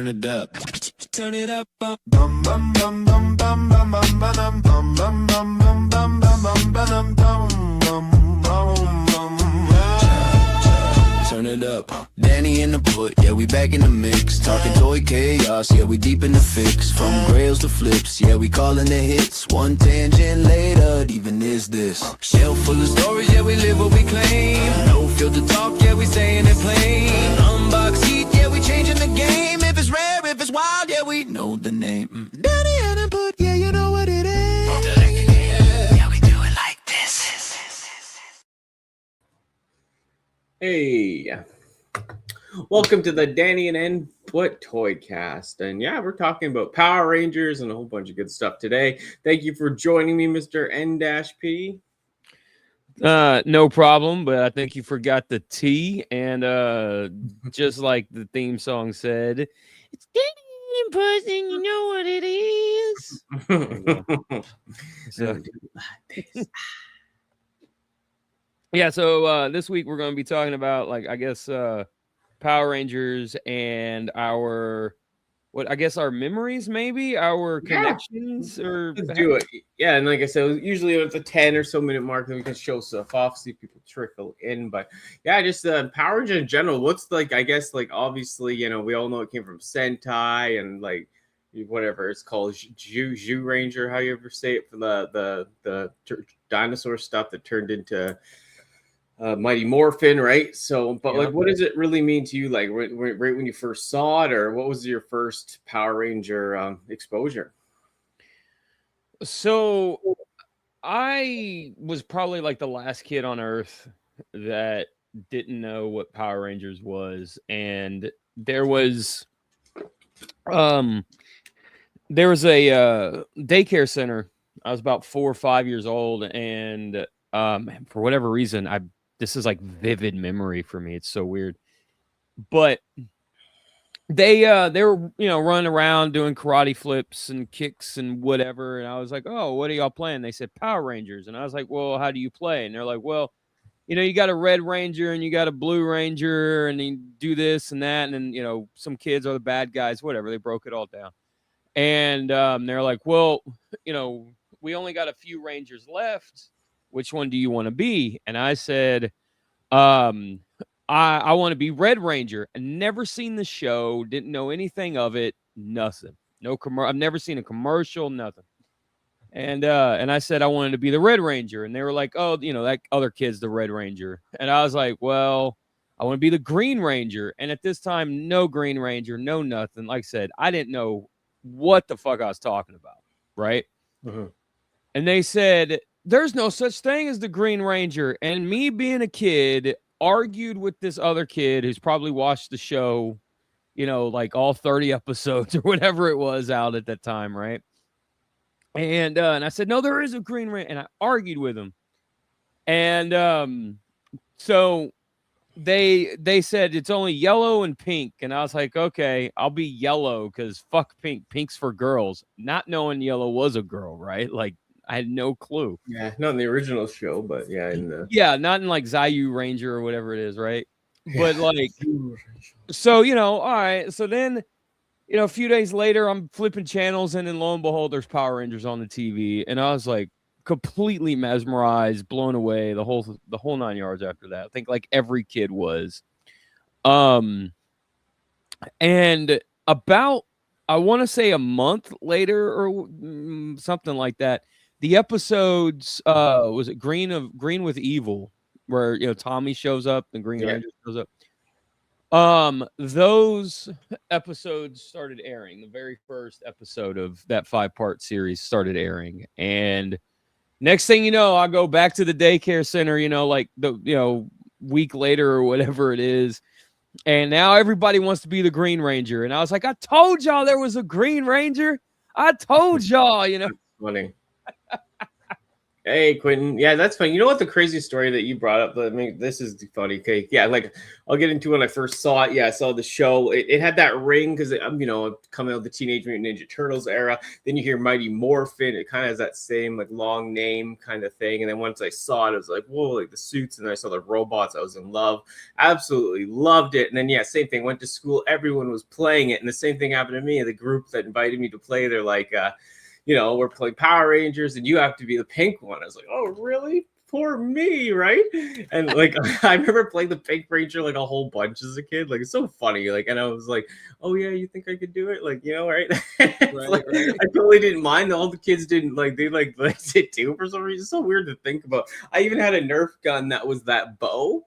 Turn it up. Turn it up. Bum bum bum bum bum bum bum bum bum bum bum bum bum bum bum bum bum bum. Turn it up. Danni Nput, yeah, we back in the mix. Talking toy chaos, yeah, we deep in the fix. From grails to flips, yeah, we calling the hits. One tangent later, it even is this. Shelf full of stories, yeah, we live what we claim. No filter talk, yeah, we saying it plain. Unbox heat, yeah, we changing the game. If it's rare, if it's wild, yeah, we know the name. Danni Nput, yeah, you know what it is. Yeah, we do it like this. Hey, welcome to the Danni Nput Toycast. And yeah, we're talking about Power Rangers and a whole bunch of good stuff today. Thank you for joining me, Mr. N-P. No problem, but I think you forgot the T, and just like the theme song said, it's Danni Nput, and you know what it is. So, yeah, so this week we're going to be talking about, like, I guess, Power Rangers and our memories, maybe our connections, or let's do it. Yeah, and like I said, usually at the 10 or so minute mark, then we can show stuff off, see people trickle in. But yeah, just Power Rangers in general. What's like, I guess, like, obviously, you know, we all know it came from Sentai and like whatever it's called, Zhu Ranger, how you ever say it, for the dinosaur stuff that turned into Mighty Morphin, right? So, but like, what does it really mean to you? Like, right when you first saw it, or what was your first Power Ranger exposure? So I was probably like the last kid on Earth that didn't know what Power Rangers was, and there was a daycare center. I was about 4 or 5 years old, and for whatever reason, this is like vivid memory for me. It's so weird. But they were, you know, running around doing karate flips and kicks and whatever. And I was like, oh, what are y'all playing? They said Power Rangers. And I was like, well, how do you play? And they're like, well, you know, you got a Red Ranger and you got a Blue Ranger, and you do this and that. And then, you know, some kids are the bad guys, whatever. They broke it all down. And they're like, well, you know, we only got a few Rangers left. Which one do you want to be? And I said, I want to be Red Ranger. I never seen the show, didn't know anything of it, nothing. No I've never seen a commercial, nothing. And I said I wanted to be the Red Ranger, and they were like, oh, you know, that other kid's the Red Ranger. And I was like, well, I want to be the Green Ranger. And at this time, no Green Ranger, no nothing. Like I said, I didn't know what the fuck I was talking about, right? Mm-hmm. And they said, there's no such thing as the Green Ranger. And me being a kid, argued with this other kid who's probably watched the show, you know, like all 30 episodes or whatever it was out at that time, right? And I said, no, there is a Green Ranger. And I argued with him. And so they said it's only yellow and pink. And I was like, okay, I'll be yellow because fuck pink. Pink's for girls. Not knowing yellow was a girl, right? Like, I had no clue. Yeah, not in the original show, but yeah, not in like Zayu Ranger or whatever it is, right? Yeah. But like, so, you know, all right. So then, you know, a few days later, I'm flipping channels, and then lo and behold, there's Power Rangers on the TV, and I was like completely mesmerized, blown away, the whole 9 yards after that. I think like every kid was. And about, I want to say a month later or something like that, the episodes, was it Green with Evil, where, you know, Tommy shows up and Green Ranger shows up. Those episodes started airing. The very first episode of that 5-part series started airing. And next thing you know, I go back to the daycare center, you know, like week later or whatever it is. And now everybody wants to be the Green Ranger. And I was like, I told y'all there was a Green Ranger. I told y'all, you know. Funny. Hey, Quentin. Yeah, that's funny. You know what? The crazy story that you brought up, I mean, this is funny. Okay. Yeah, like I'll get into when I first saw it. Yeah, I saw the show. It had that ring because I'm, coming out of the Teenage Mutant Ninja Turtles era. Then you hear Mighty Morphin. It kind of has that same like long name kind of thing. And then once I saw it, I was like, whoa, like the suits. And then I saw the robots. I was in love. Absolutely loved it. And then, yeah, same thing. Went to school. Everyone was playing it. And the same thing happened to me. The group that invited me to play, they're like, we're playing Power Rangers and you have to be the pink one. I was like, oh, really? Poor me, right? And like, I remember playing the Pink Ranger like a whole bunch as a kid. Like, it's so funny. Like, and I was like, oh, yeah, you think I could do it? Like, right? Like, Right. I totally didn't mind. All the kids didn't like, they like did too for some reason. It's so weird to think about. I even had a Nerf gun that was that bow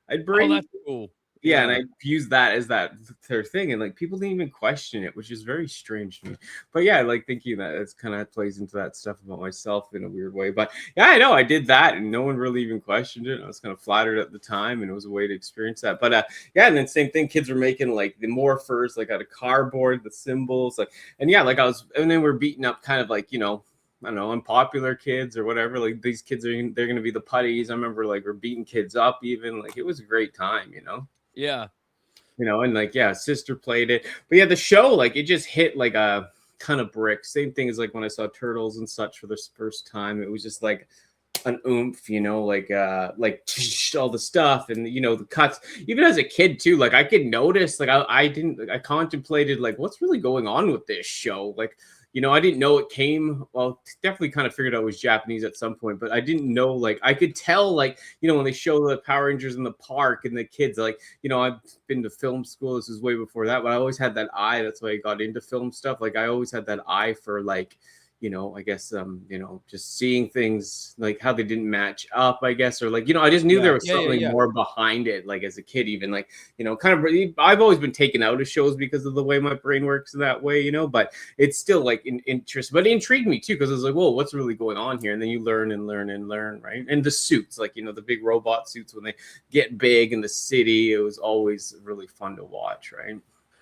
I'd bring. Oh, that's cool. Yeah, and I used that as their thing, and like people didn't even question it, which is very strange to me. But yeah, I like thinking that it's kind of plays into that stuff about myself in a weird way. But yeah, I know I did that, and no one really even questioned it. I was kind of flattered at the time, and it was a way to experience that. But yeah, and then same thing, kids were making like the morphers, like out of cardboard, the symbols, like, and yeah, like and then we're beating up kind of like I don't know, unpopular kids or whatever. Like these kids they're gonna be the putties. I remember like we're beating kids up even. Like it was a great time, Yeah. and like, yeah, sister played it. But yeah, the show, like it just hit like a ton of bricks. Same thing as like when I saw Turtles and such for the first time. It was just like an oomph, like all the stuff and the cuts. Even as a kid too, like I could notice, like I contemplated like what's really going on with this show. Like, I didn't know it came. Well, definitely kind of figured out it was Japanese at some point, but I didn't know. Like, I could tell, like, when they show the Power Rangers in the park and the kids, like, I've been to film school. This is way before that, but I always had that eye. That's why I got into film stuff. Like, I always had that eye for, like, I guess, just seeing things like how they didn't match up, I guess, or like, I just knew there was something more behind it. Like as a kid, even like, kind of, I've always been taken out of shows because of the way my brain works in that way, but it's still like interest, but it intrigued me too. Cause I was like, whoa, what's really going on here? And then you learn and learn and learn. Right. And the suits, like, the big robot suits, when they get big in the city, it was always really fun to watch. Right.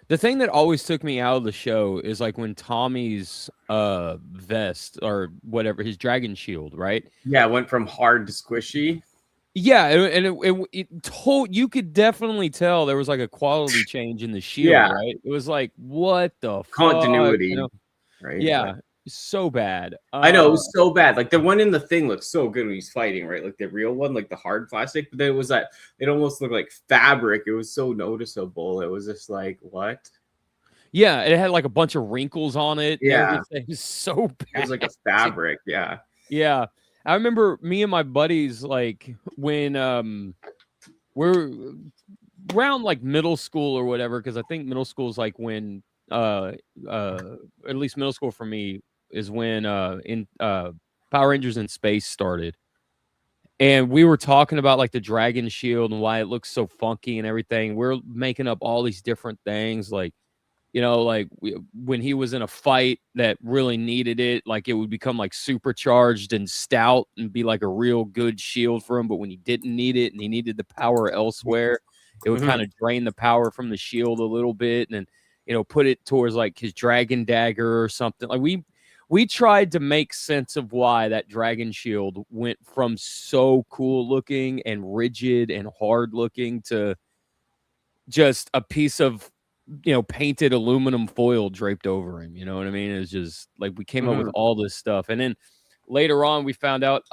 The thing that always took me out of the show is like when Tommy's vest or whatever, his dragon shield, right? Yeah, it went from hard to squishy. Yeah, and it told you could definitely tell there was like a quality change in the shield, right? It was like, what the continuity, fuck? right? Yeah, like, so bad. I know it was so bad. Like the one in the thing looks so good when he's fighting, right? Like the real one, like the hard plastic. But then it was that it almost looked like fabric. It was so noticeable. It was just like, what? Yeah, it had like a bunch of wrinkles on it. Yeah, it was so bad. It was like a fabric. Yeah, yeah. I remember me and my buddies, like when we're around like middle school or whatever, because I think middle school is like when at least middle school for me is when Power Rangers in Space started. And we were talking about like the dragon shield and why it looks so funky and everything. We're making up all these different things, like, when he was in a fight that really needed it, like it would become like supercharged and stout and be like a real good shield for him. But when he didn't need it and he needed the power elsewhere, it would kind of drain the power from the shield a little bit and, put it towards like his dragon dagger or something. Like we tried to make sense of why that dragon shield went from so cool looking and rigid and hard looking to just a piece of, painted aluminum foil draped over him. You know what I mean? It's just like we came up with all this stuff. And then later on we found out,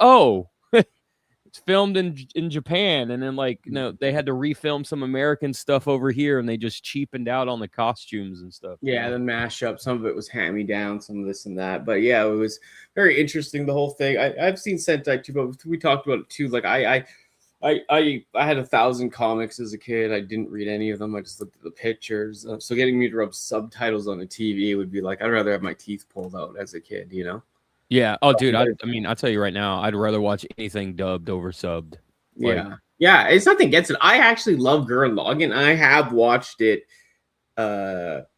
it's filmed in Japan. And then like, they had to refilm some American stuff over here and they just cheapened out on the costumes and stuff. Yeah, the mashup. Some of it was hand-me-down, some of this and that. But yeah, it was very interesting, the whole thing. I've seen Sentai too, but we talked about it too. Like I had 1,000 comics as a kid. I didn't read any of them. I just looked at the pictures. So getting me to rub subtitles on the TV would be like, I'd rather have my teeth pulled out as a kid, Yeah. Oh, dude. I mean, I'll tell you right now, I'd rather watch anything dubbed over subbed. Yeah. Yeah. It's nothing against it. I actually love Gurren Lagann. I have watched it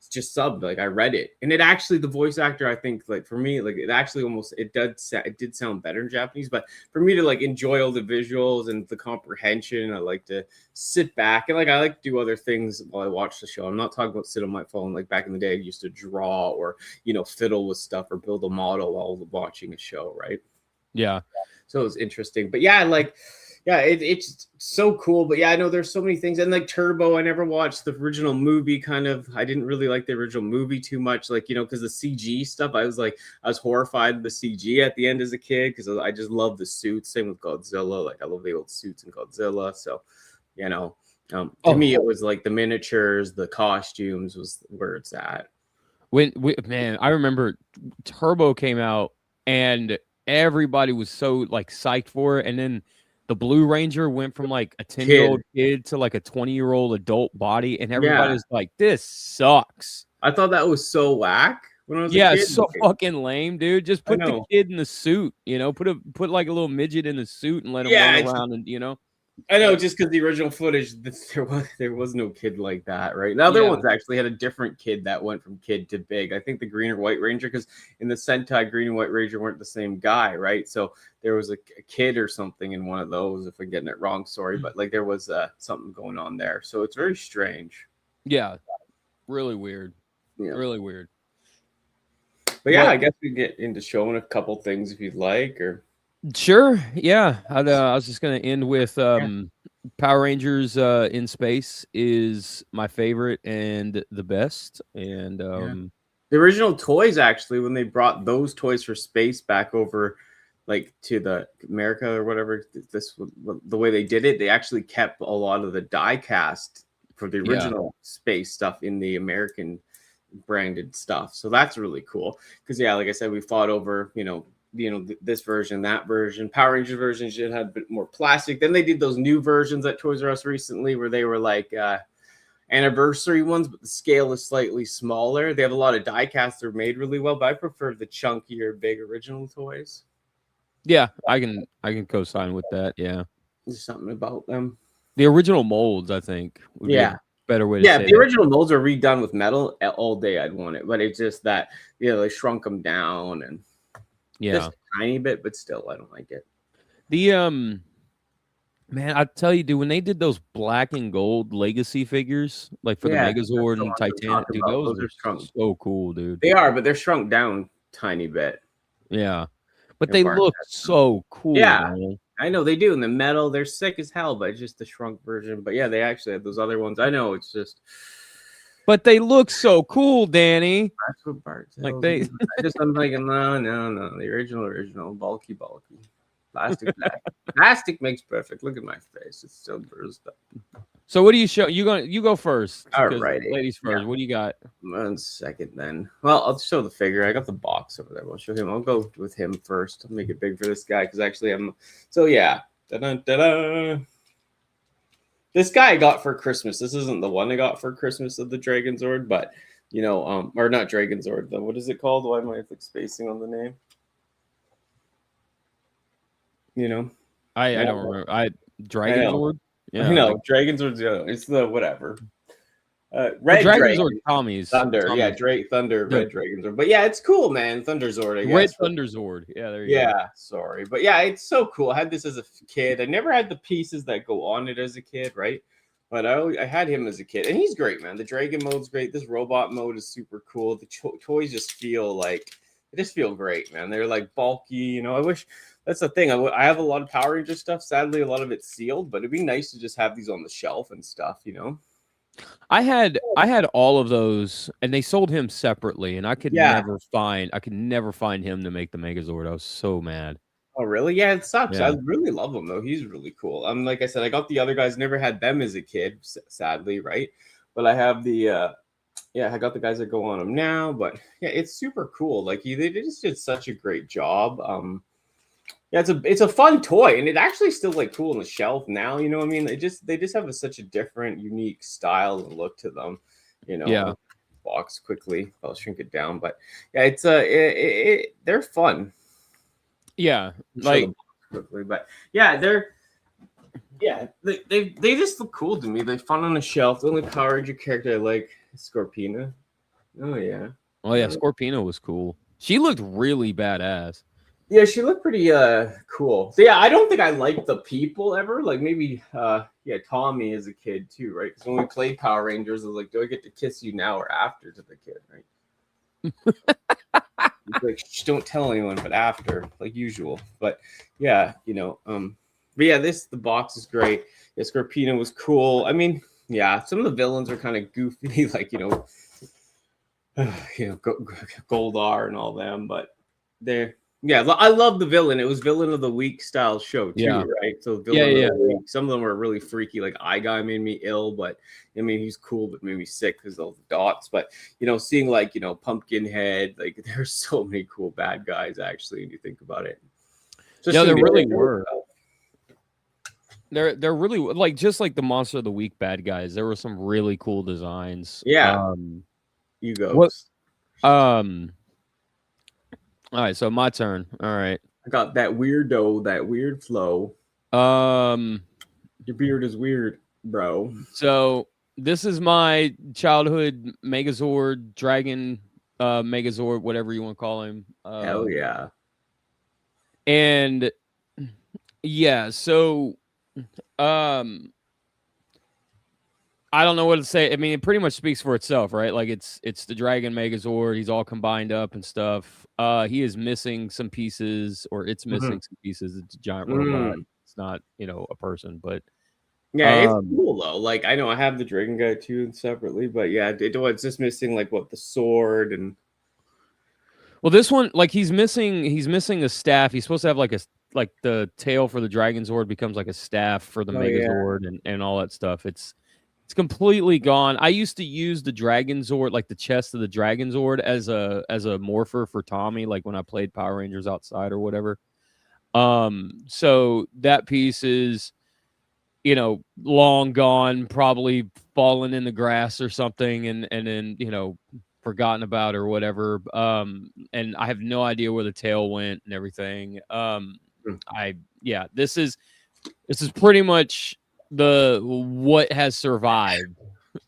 just subbed. Like I read it, and it actually, the voice actor, I think, like for me, like it actually almost it did sound better in Japanese. But for me to like enjoy all the visuals and the comprehension, I like to sit back and like I like to do other things while I watch the show. I'm not talking about sit on my phone like back in the day. I used to draw or fiddle with stuff or build a model while watching a show, right? Yeah. So it was interesting. But yeah, like, yeah, it's so cool. But yeah, I know there's so many things. And like Turbo, I never watched the original movie. Kind of, I didn't really like the original movie too much. Like, you know, because the CG stuff, I was horrified of the CG at the end as a kid because I just love the suits. Same with Godzilla. Like, I love the old suits in Godzilla. So, you know, to me, it was like the miniatures, the costumes was where it's at. Man, I remember Turbo came out and everybody was so like psyched for it, and then the Blue Ranger went from like a 10-year-old kid to like a 20-year-old adult body, and everybody was like, "This sucks." I thought that was so whack when I was a kid. It's so fucking lame, dude. Just put the kid in the suit, you know, put like a little midget in the suit and let him run around, and you know. I know, just because the original footage, there was no kid like that, right? The other ones actually had a different kid that went from kid to big. I think the Green or White Ranger, because in the Sentai, Green and White Ranger weren't the same guy, right? So there was a kid or something in one of those, if I'm getting it wrong, sorry. But like there was something going on there. So it's very strange. Yeah, really weird. Yeah. Really weird. But yeah, I guess we get into showing a couple things if you'd like, or... Sure. Yeah. I was just going to end with Power Rangers in Space is my favorite and the best. And the original toys, actually, when they brought those toys for space back over like to the America or whatever, the way they did it, they actually kept a lot of the die cast for the original space stuff in the American branded stuff. So that's really cool. Because like I said, we fought over, this version, that version. Power Rangers versions should have a bit more plastic. Then they did those new versions at Toys R Us recently where they were like anniversary ones, but the scale is slightly smaller. They have a lot of die casts that are made really well, but I prefer the chunkier, big original toys. Yeah, I can co-sign with that. Yeah, there's something about them. The original molds, I think, would be a better way to say if the original molds are redone with metal all day, I'd want it. But it's just that they shrunk them down and just a tiny bit, but still, I don't like it. The man, I tell you, dude, when they did those black and gold legacy figures, like for the Megazord and Titanic, dude, those are so cool, dude. They are, but they're shrunk down tiny bit. Yeah, but they look so cool. Yeah, man. I know they do. In the metal, they're sick as hell, but it's just the shrunk version. But yeah, they actually have those other ones. I know, it's just. But they look so cool, Danny. That's what Bart says. Like I'm like, no. The original, bulky. Plastic. Plastic makes perfect. Look at my face; it's still bruised up. So what do you show? You go first. All right, ladies first. Yeah. What do you got? 1 second, then. Well, I'll show the figure. I got the box over there. I'll show him. I'll go with him first. I'll make it big for this guy because actually I'm. So yeah. Da-da-da-da. This guy I got for Christmas. This isn't the one I got for Christmas of the Dragon Zord, but or not Dragon Zord. What is it called? Why am I spacing on the name? I don't remember. Dragon Zord. Yeah, I know Dragon Zord. It's the whatever. Red Dragon Zord. Tommy's Thunder. Tommy's. Yeah, Thunder. Red Dragon Zord. But yeah, it's cool, man. Thunder Zord. I guess. Red Thunder Zord. Yeah, there you go. Yeah, sorry, but yeah, it's so cool. I had this as a kid. I never had the pieces that go on it as a kid, right? But I had him as a kid, and he's great, man. The Dragon mode's great. This robot mode is super cool. The toys just feel great, man. They're like bulky. I wish. That's the thing. I have a lot of Power Ranger stuff. Sadly, a lot of it's sealed, but it'd be nice to just have these on the shelf and stuff, I had all of those, and they sold him separately, and I could never find him to make the Megazord. I was so mad. Oh, really? Yeah, it sucks. Yeah. I really love him though. He's really cool. Like I said, I got the other guys. Never had them as a kid, sadly, right? But I have the I got the guys that go on them now. But yeah, it's super cool. Like they just did such a great job. Yeah, it's a fun toy, and it actually still cool on the shelf now. You know what I mean? They just have such a different, unique style and look to them. Yeah. Box quickly. I'll shrink it down, but yeah, it's they're fun. Yeah, quickly, but yeah, they just look cool to me. They're fun on the shelf. The only Power Ranger character I like is Scorpina. Oh yeah. Oh yeah, Scorpina was cool. She looked really badass. Yeah, she looked pretty cool. So yeah, I don't think I liked the people ever. Like maybe Tommy as a kid too, right? Because when we played Power Rangers, I was like, do I get to kiss you now or after to the kid, right? like, shh, don't tell anyone, but after, like usual. But yeah, but yeah, the box is great. Yeah, Scorpino was cool. I mean, yeah, some of the villains are kind of goofy, like Goldar and all them, but they're I love the villain. It was villain of the week style show too, Yeah. right? So villain Yeah. of the week. Some of them were really freaky. Like Eye Guy made me ill, but I mean he's cool, but made me sick because of the dots. But seeing like Pumpkinhead, like there's so many cool bad guys actually, when you think about it. Yeah, there really were. They're really like just like the Monster of the Week bad guys. There were some really cool designs. Yeah. You go. What? All right, so my turn. All right. I got that weird flow. Your beard is weird, bro. So this is my childhood Megazord, Dragon, Megazord, whatever you want to call him. Hell yeah. And yeah, so I don't know what to say. I mean, it pretty much speaks for itself, right? Like it's the Dragon Megazord. He's all combined up and stuff. He is missing some pieces, or it's missing some pieces. It's a giant robot. It's not, a person, but yeah, it's cool though. Like I know I have the Dragon guy too separately, but yeah, it's just missing like the sword and. Well, this one, like he's missing a staff. He's supposed to have like the tail for the Dragon Zord becomes like a staff for the Megazord and all that stuff. It's completely gone. I used to use the Dragon Zord, like the chest of the Dragon Zord, as a morpher for Tommy, like when I played Power Rangers outside or whatever. So that piece is, long gone, probably fallen in the grass or something, and then forgotten about or whatever. And I have no idea where the tail went and everything. This is pretty much what has survived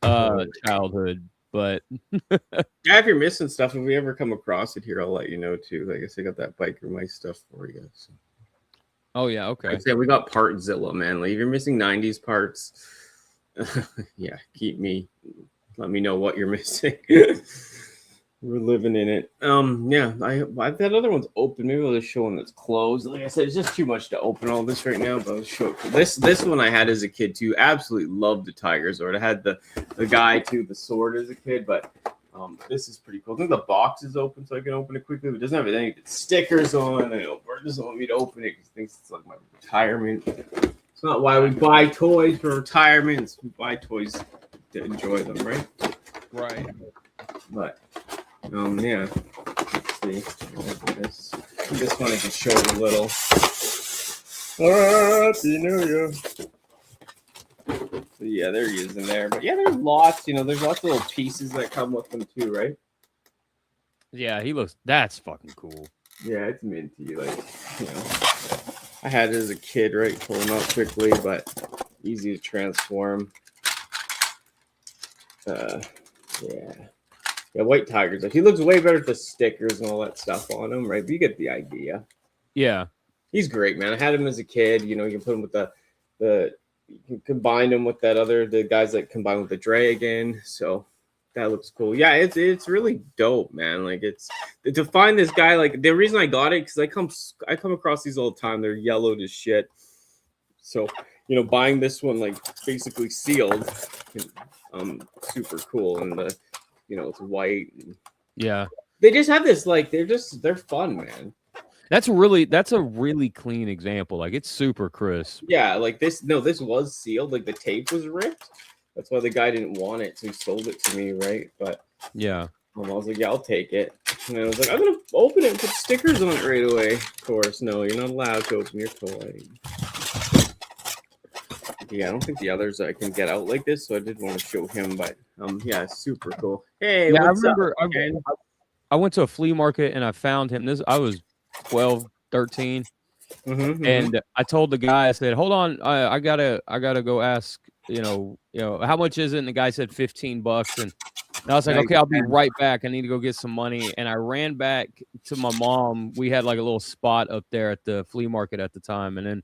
childhood, but yeah, if you're missing stuff, if we ever come across it here, I'll let you know too. I guess I got that biker mice stuff for you. So. Oh yeah, okay. I'd say we got Partzilla, man. Like if you're missing 90s parts, yeah, let me know what you're missing. We're living in it. I've that other one's open. Maybe I'll just show one that's closed. Like I said, it's just too much to open all this right now, but I'll show it. This one I had as a kid too. Absolutely loved the Tiger Zord. I had the guy too, the sword as a kid, but this is pretty cool. I think the box is open, so I can open it quickly. But it doesn't have any stickers on. I know Bert doesn't want me to open it because he thinks it's like my retirement. It's not why we buy toys for retirement. It's we buy toys to enjoy them, right? Right. But yeah. Let's see. This one I can show you a little. Happy New Year. So yeah, there he is in there. But yeah, there's lots. There's lots of little pieces that come with them too, right? Yeah, that's fucking cool. Yeah, it's minty. Like I had it as a kid, right? Pull them out quickly, but easy to transform. Yeah, white tigers. Like he looks way better with the stickers and all that stuff on him, right? But you get the idea. Yeah, he's great, man. I had him as a kid. You can put him with you can combine him with the guys that combine with the dragon. So that looks cool. Yeah, it's really dope, man. Like it's to find this guy. Like the reason I got it because I come across these all the time. They're yellowed as shit. So buying this one like basically sealed, super cool, and it's white. Yeah, they just have this like they're fun, man. That's a really clean example. Like it's super crisp. Yeah, like this was sealed. Like the tape was ripped. That's why the guy didn't want it, so he sold it to me, right? But yeah, I was like, yeah, I'll take it. And I was like, I'm gonna open it and put stickers on it right away. Of course, no, you're not allowed to open your toy. Yeah, I don't think the others I can get out like this, so I did want to show him. But yeah, super cool. Hey, yeah, what's I remember. up, I went to a flea market and I found him. I was 12, 13. And I told the guy, I said, hold on, I gotta go ask, how much is it? And the guy said $15. And I was like, okay, I'll be right back. I need to go get some money. And I ran back to my mom. We had like a little spot up there at the flea market at the time. And then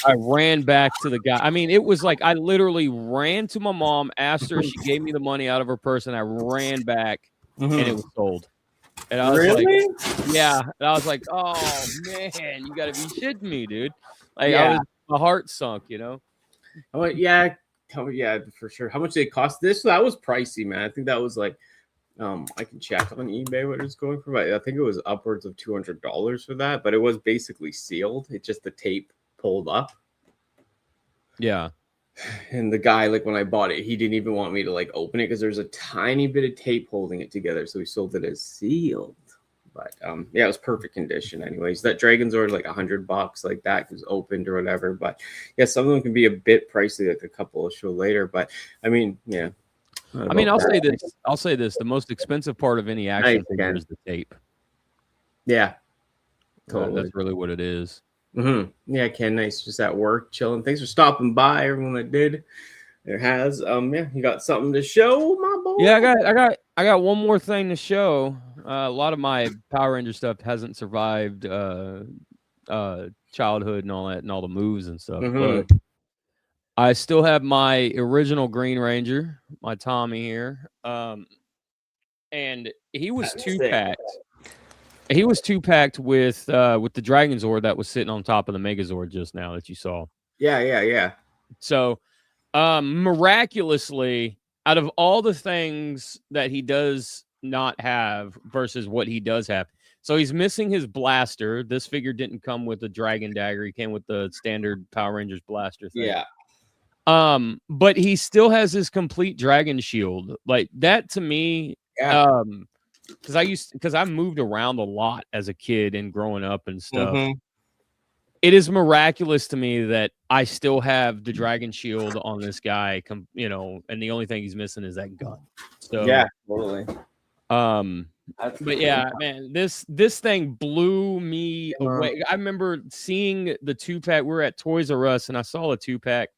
I ran back to the guy. I mean, it was like I literally ran to my mom, asked her, she gave me the money out of her purse, and I ran back and it was sold. And I was Really? like, yeah. And I was like, oh man, you gotta be shitting me, dude. Like Yeah. my heart sunk, you know. Oh, yeah. Oh, yeah, for sure. How much did it cost? That was pricey, man. I think that was like, I can check on eBay what it's going for, but I think it was upwards of $200 for that. But it was basically sealed. It's just the tape pulled up. Yeah. And the guy, like when I bought it, he didn't even want me to like open it because there's a tiny bit of tape holding it together. So he sold it as sealed. But yeah, it was perfect condition. Anyways, that Dragon's Order like $100, like that was opened or whatever. But yeah, some of them can be a bit pricey, like a couple of show later. But I mean, yeah. I mean, I'll say this: the most expensive part of any action figure is the tape. Yeah, totally. That's really what it is. Mm-hmm. Yeah, Ken, nice, just at work, chilling. Thanks for stopping by, everyone that did. There has, yeah, you got something to show, my boy? Yeah, I got one more thing to show. A lot of my Power Ranger stuff hasn't survived childhood and all that, and all the moves and stuff. Mm-hmm. But I still have my original Green Ranger, my Tommy here, and he was two-packed. He was two-packed with the Dragon Zord that was sitting on top of the Megazord just now that you saw. Yeah. So, miraculously, out of all the things that he does not have versus what he does have, so he's missing his blaster. This figure didn't come with a dragon dagger. He came with the standard Power Rangers blaster thing. Yeah. But he still has his complete dragon shield. Like that to me, Yeah. because I moved around a lot as a kid and growing up and stuff. Mm-hmm. It is miraculous to me that I still have the dragon shield on this guy, you know, and the only thing he's missing is that gun. So yeah, totally. But yeah, man, this thing blew me away. I remember seeing the 2-pack. We were at Toys R Us, and I saw a 2-pack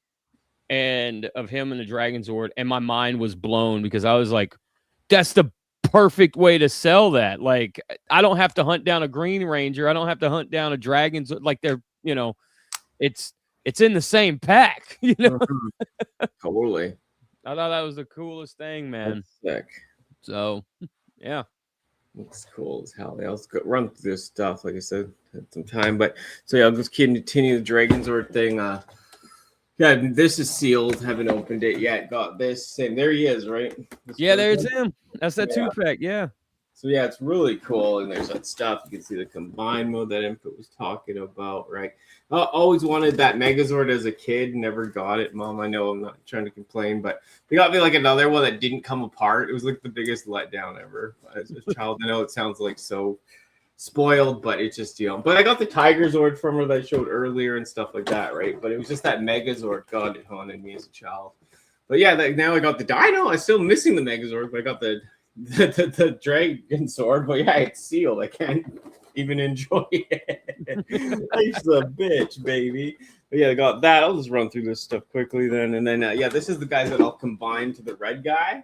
and of him and the Dragon Zord, and my mind was blown because I was like, "That's the perfect way to sell that." Like, I don't have to hunt down a Green Ranger. I don't have to hunt down a Dragon Zord. Like, they're, you know, it's in the same pack. You know, Totally. I thought that was the coolest thing, man. That's sick. So, yeah. It's cool as hell. Yeah, let's go run through this stuff. Like I said, had some time, but so yeah, I'll just continue the Dragon Zord thing. Yeah, this is sealed. Haven't opened it yet. Got this, and there he is, right? Yeah, there's him. That's that 2-pack. Yeah. So yeah, it's really cool, and there's that stuff. You can see the combined mode that Input was talking about, right? I always wanted that Megazord as a kid, never got it, Mom. I know I'm not trying to complain, but they got me like another one that didn't come apart. It was like the biggest letdown ever as a child. I know it sounds like so spoiled, but it's just, you know. But I got the Tiger Zord from her that I showed earlier and stuff like that, right? But it was just that Megazord. God, it haunted me as a child. But yeah, now I got the Dino. I'm still missing the Megazord, but I got the Dragon Sword. But yeah, it's sealed. I can't even enjoy it. Life's a bitch, baby. But yeah, I got that. I'll just run through this stuff quickly then. And then, yeah, this is the guys that I'll combine to the red guy.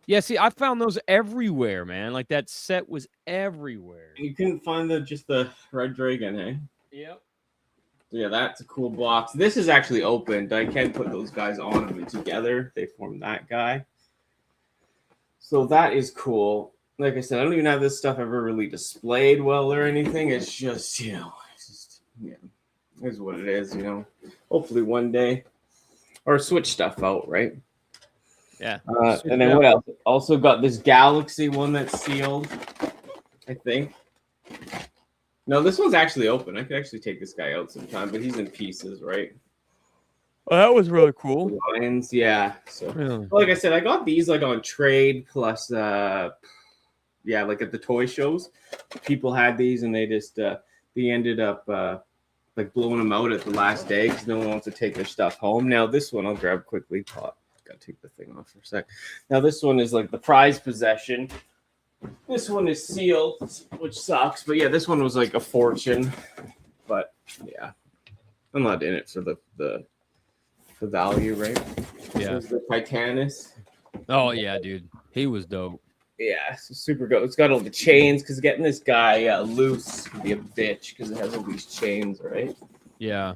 Yeah, see, I found those everywhere, man. Like that set was everywhere. You couldn't find just the red dragon, eh? Yep. Yeah, that's a cool box. This is actually opened. I can put those guys on them together. They form that guy. So that is cool. Like I said, I don't even have this stuff ever really displayed well or anything. It's just, you know, it's what it is, you know. Hopefully one day. Or switch stuff out, right? Yeah. And then what else? Also got this Galaxy one that's sealed, I think. No, this one's actually open. I could actually take this guy out sometime, but he's in pieces, right? Well, that was really cool. Lions, yeah. So, like I said, I got these like on trade plus, yeah, like at the toy shows. People had these and they just they ended up like blowing them out at the last day because no one wants to take their stuff home. Now this one I'll grab quickly. Gotta take the thing off for a sec. Now this one is like the prized possession. This one is sealed, which sucks. But yeah, this one was like a fortune. But yeah, I'm not in it for the value, right? Yeah. This is the Titanus. Oh yeah, dude, he was dope. Yeah, so super good. It's got all the chains because getting this guy loose can be a bitch because it has all these chains, right? Yeah.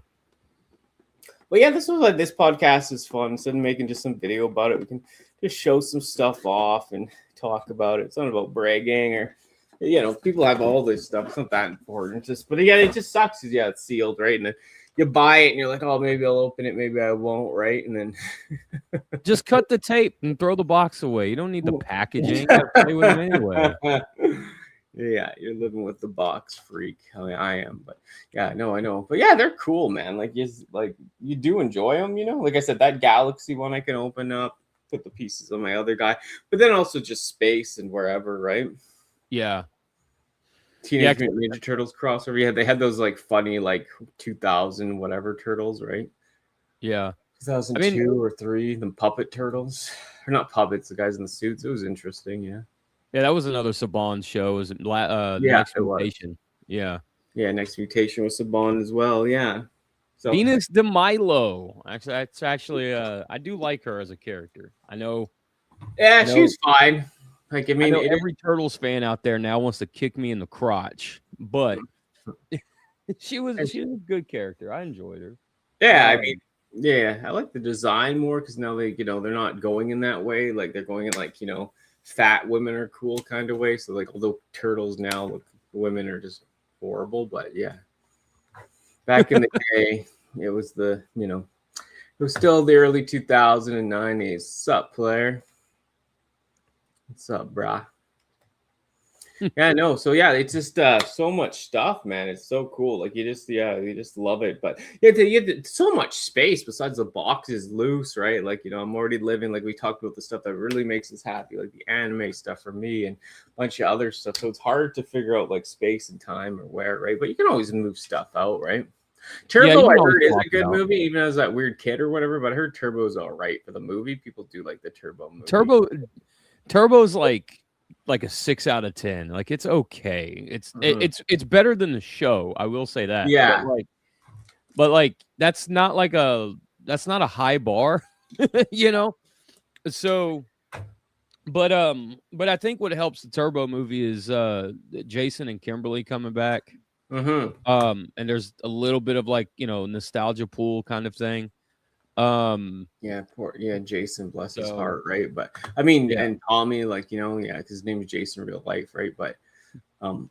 But yeah, this podcast is fun. Instead of making just some video about it, we can just show some stuff off and talk about it. It's not about bragging or you know, people have all this stuff. It's not that important. It's just, but yeah, it just sucks because yeah, it's sealed, right? And then you buy it and you're like, oh, maybe I'll open it, maybe I won't, right? And then Just cut the tape and throw the box away. You don't need the packaging. You gotta play with them anyway. Yeah, you're living with the box freak. I am, but yeah, no, I know. But yeah, they're cool, man. Like you do enjoy them, you know. Like I said, that Galaxy one I can open up, put the pieces on my other guy, but then also just space and wherever, right? Yeah. Teenage Mutant Ninja Turtles crossover. Yeah, they had those like funny like 2000 whatever turtles, right? Yeah. 2002 or 3, the puppet turtles. Or not puppets, the guys in the suits. It was interesting, yeah. Yeah, that was another Saban show. Was it Next Mutation? Yeah. Yeah, Next Mutation was Saban as well. Yeah. So Venus de Milo. Actually, that's actually I do like her as a character. I know. Yeah, she was fine. Like I mean, every Turtles fan out there now wants to kick me in the crotch, but she was a good character. I enjoyed her. Yeah, I mean, yeah, I like the design more because now they, you know, they're not going in that way. Like they're going in like, you know, fat women are cool kind of way. So like, although Turtles now look, women are just horrible, but yeah, back in the day, it was the, you know, it was still the early 2090s. Sup, player? What's up, brah? Yeah, no. So yeah, it's just so much stuff, man. It's so cool. Like you just love it. But you have so much space besides the boxes loose, right? Like, you know, I'm already living, like we talked about the stuff that really makes us happy, like the anime stuff for me and a bunch of other stuff. So it's hard to figure out like space and time or where, right? But you can always move stuff out, right? Turbo, I heard, is a good movie, even as that weird kid or whatever. But I heard Turbo's all right for the movie. People do like the Turbo movie. Turbo's like a 6 out of 10. Like it's okay. It's better than the show. I will say that. Yeah. But like that's not a high bar, you know. So, but I think what helps the Turbo movie is Jason and Kimberly coming back. And there's a little bit of like, you know, nostalgia pool kind of thing. Jason, bless his heart, right? But I mean, and Tommy, like, you know, because his name is Jason in real life, right? But God,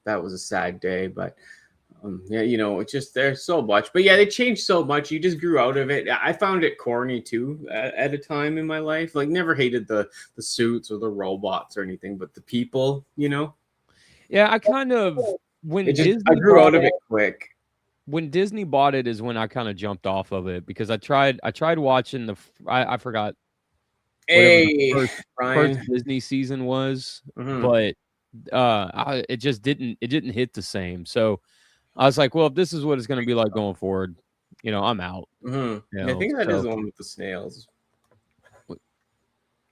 that was a sad day. But you know, it's just there's so much. But yeah, they changed so much. You just grew out of it. I found it corny too at a time in my life. Like, never hated the suits or the robots or anything, but the people, you know. Yeah, I kind of I grew out of it quick. When Disney bought it is when I kind of jumped off of it because I tried watching I forgot the first Disney season was, but it just didn't hit the same. So I was like, well, if this is what it's going to be like going forward, you know, I'm out. You know, I think that is the one with the snails.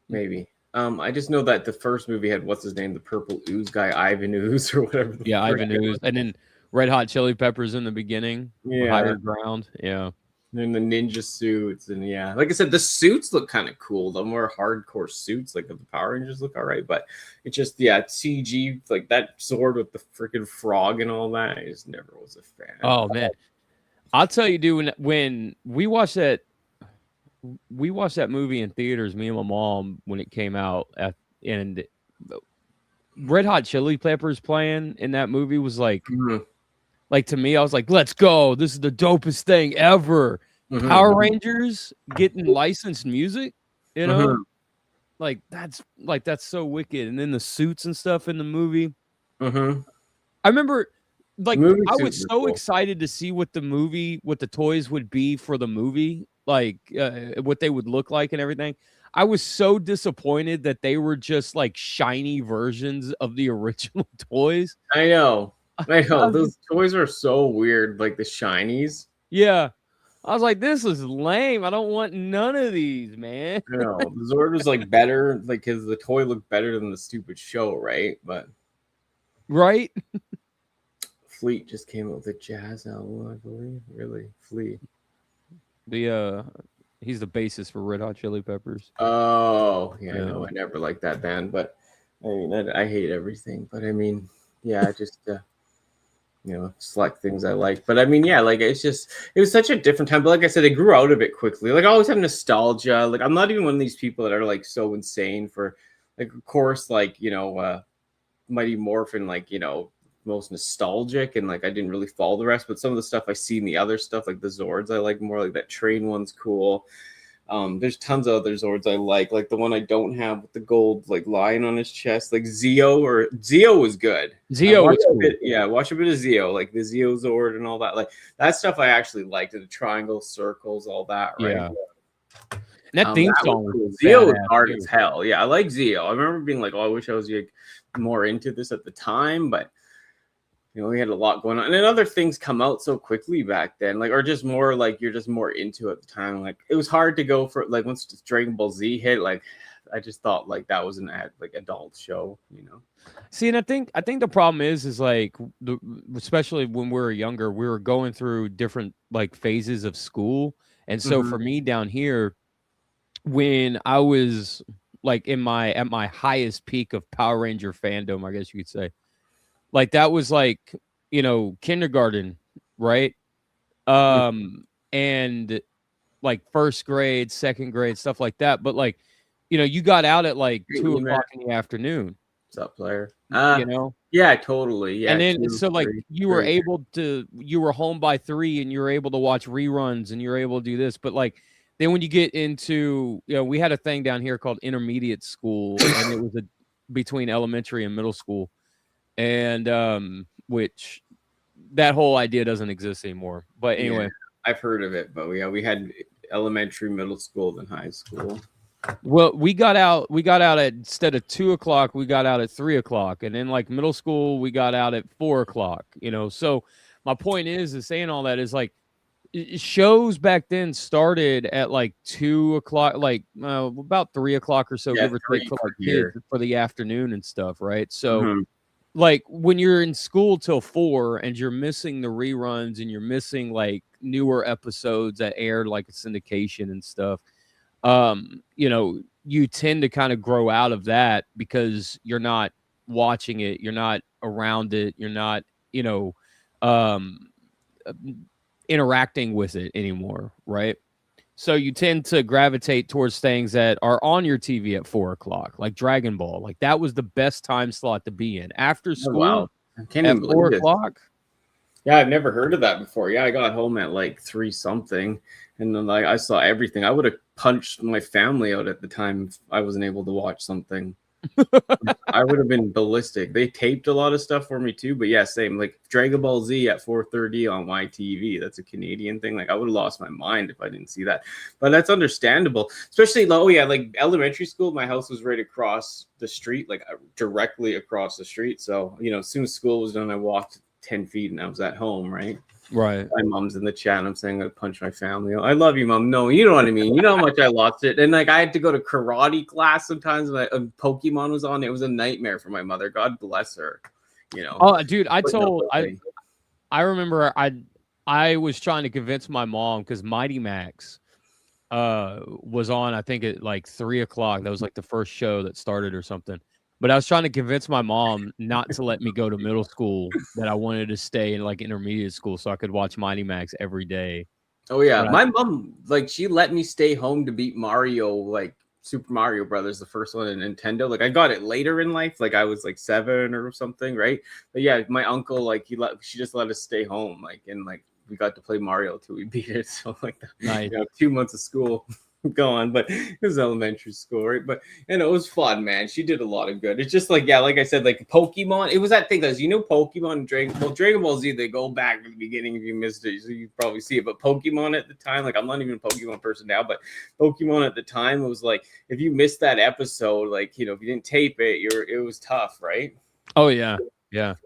Maybe. I just know that the first movie had what's his name, the purple ooze guy, Ivan Ooze or whatever. Ivan Ooze, and then Red Hot Chili Peppers in the beginning. Higher Ground. Yeah. And the ninja suits. And yeah, like I said, the suits look kind of cool. The more hardcore suits, like the Power Rangers, look all right. But it's just, CG, like that sword with the freaking frog and all that. I just never was a fan. Oh, man. I'll tell you, dude, when we watched that movie in theaters, me and my mom, when it came out, and Red Hot Chili Peppers playing in that movie was like, like to me, I was like, let's go. This is the dopest thing ever. Power Rangers getting licensed music, you know, like that's so wicked. And then the suits and stuff in the movie. I remember, like, I was so excited to see what the toys would be for the movie, like what they would look like and everything. I was so disappointed that they were just like shiny versions of the original toys. I know. Those toys are so weird, like the shinies. Yeah. I was like, this is lame. I don't want none of these, man. No, the Zord was like better, like because the toy looked better than the stupid show, right? But Fleet just came up with a jazz album, I believe. Really, Fleet. He's the bassist for Red Hot Chili Peppers. Oh, yeah. I know. I never liked that band, but I mean, I hate everything. But I mean, yeah, I just you know, select things I like. But I mean, yeah, like it was such a different time. But like I said, I grew out of it quickly. Like I always have nostalgia. Like I'm not even one of these people that are like so insane for like of course, like Mighty Morphin, like most nostalgic, and like I didn't really follow the rest, but some of the stuff I see in the other stuff, like the Zords, I like more. Like that train one's cool. There's tons of other Zords I like the one I don't have with the gold like lion on his chest, like Zeo was good. Zeo was cool. Watch a bit of Zeo, like the Zeo Zord and all that. Like that stuff I actually liked. The triangles, circles, all that, right? Yeah. And that theme song was cool. Zeo was badass, hard too. as hell. Yeah, I like Zeo. I remember being like, oh, I wish I was like more into this at the time, but we had a lot going on, and then other things come out so quickly back then, like, or just more like you're just more into it at the time. Like it was hard to go for, like, once Dragon Ball Z hit, like I just thought like that was an adult show, See, and I think the problem is like especially when we were younger, we were going through different like phases of school, and so for me down here, when I was like at my highest peak of Power Ranger fandom, I guess you could say, like that was like, kindergarten, right? And like first grade, second grade, stuff like that. But like, you got out at like 2 o'clock in the afternoon. What's up, player? Yeah, totally. Yeah. And then so like you were home by 3 and you were able to watch reruns and you're able to do this. But like then when you get into, we had a thing down here called intermediate school, and it was between elementary and middle school. And which that whole idea doesn't exist anymore. But anyway, I've heard of it, but we had elementary, middle school, then high school. Well, we got out at, instead of 2 o'clock, we got out at 3 o'clock, and then like middle school, we got out at 4 o'clock. So my point is saying all that is like shows back then started at like 2 o'clock, like about 3 o'clock or so, give or take, for like kids for the afternoon and stuff, right? So. Like when you're in school till 4 and you're missing the reruns and you're missing like newer episodes that aired like a syndication and stuff, you tend to kind of grow out of that because you're not watching it, you're not around it, you're not, interacting with it anymore, right? So you tend to gravitate towards things that are on your TV at 4 o'clock, like Dragon Ball. Like that was the best time slot to be in after school at 4 o'clock. Yeah, I've never heard of that before. Yeah, I got home at like 3 something, and then like I saw everything. I would have punched my family out at the time if I wasn't able to watch something. I would have been ballistic. They taped a lot of stuff for me too, but yeah, same. Like Dragon Ball Z at 4:30 on my TV. That's a Canadian thing. Like I would have lost my mind if I didn't see that. But that's understandable. Especially like elementary school. My house was right across the street, like directly across the street. So as soon as school was done, I walked 10 feet and I was at home, right? Right. My mom's in the chat. I'm saying I punch my family. I love you, mom. No, you know what I mean. You know how much I lost it. And like I had to go to karate class sometimes when Pokemon was on. It was a nightmare for my mother. God bless her. Oh, dude, I remember I was trying to convince my mom because Mighty Max was on, I think at like 3 o'clock. That was like the first show that started or something. But I was trying to convince my mom not to let me go to middle school, that I wanted to stay in like intermediate school so I could watch Mighty Max every day. Oh, yeah. My mom, like, she let me stay home to beat Mario, like Super Mario Brothers, the first one in Nintendo. Like, I got it later in life. Like, I was like 7 or something, right? But yeah, my uncle, like, she just let us stay home. Like, and like, we got to play Mario till we beat it. So, like, nice. 2 months of school. Going, but it was elementary school, right? But it was fun, man. She did a lot of good. It's just like, yeah, like I said, like Pokemon. It was that thing that Pokemon and Dragon Ball Z, they go back to the beginning if you missed it, so you probably see it. But Pokemon at the time, like I'm not even a Pokemon person now, but Pokemon at the time, it was like if you missed that episode, like if you didn't tape it, it was tough, right? Oh yeah, yeah.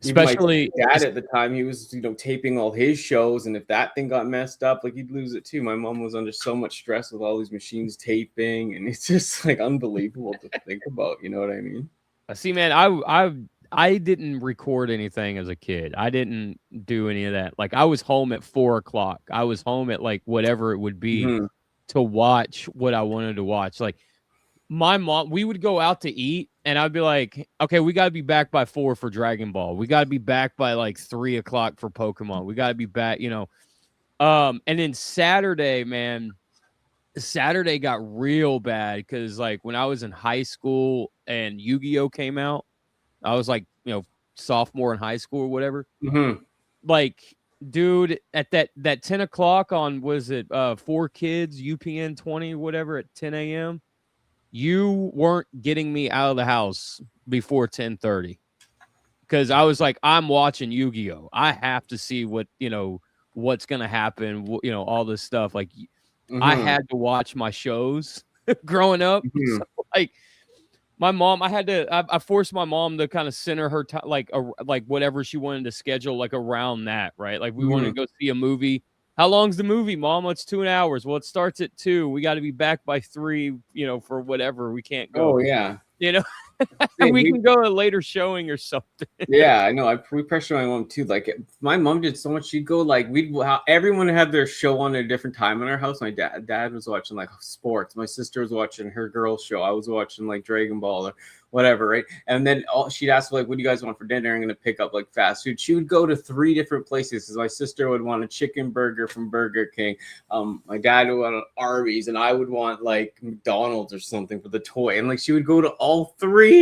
Especially my dad at the time, he was taping all his shows, and if that thing got messed up, like he'd lose it too. My mom was under so much stress with all these machines taping, and it's just like unbelievable to think about. You know what I mean? See, man, I didn't record anything as a kid. I didn't do any of that. Like I was home at 4 o'clock. I was home at like whatever it would be to watch what I wanted to watch. Like my mom, we would go out to eat, and I'd be like, okay, we got to be back by 4 for Dragon Ball. We got to be back by like 3 o'clock for Pokemon. We got to be back, and then Saturday, man, Saturday got real bad because like when I was in high school and Yu-Gi-Oh came out, I was like, sophomore in high school or whatever. Mm-hmm. Like, dude, at that 10 o'clock on, was it 4Kids, UPN 20, whatever, at 10 a.m., you weren't getting me out of the house before 10:30. Because I was like, I'm watching Yu-Gi-Oh! I have to see what's going to happen, all this stuff. Like, I Mm-hmm. had to watch my shows growing up. Mm-hmm. So, like, my mom, I forced my mom to kind of center her time, like whatever she wanted to schedule, like around that, right? Like we wanted to go see a movie. How long's the movie, Mom? It's 2 hours. Well, it starts at 2. We got to be back by 3, for whatever. We can't go, Oh yeah. and Same. we can go to a later showing or something. Yeah, I know. We pressure my mom too. Like my mom did so much. She'd go like everyone had their show on at a different time in our house. My dad was watching like sports. My sister was watching her girls show. I was watching like Dragon Ball or whatever, right? And then she'd ask like, "What do you guys want for dinner?" I'm gonna pick up like fast food. She would go to 3 different places. Because my sister would want a chicken burger from Burger King. My dad would want an Arby's, and I would want like McDonald's or something for the toy. And like she would go to all 3.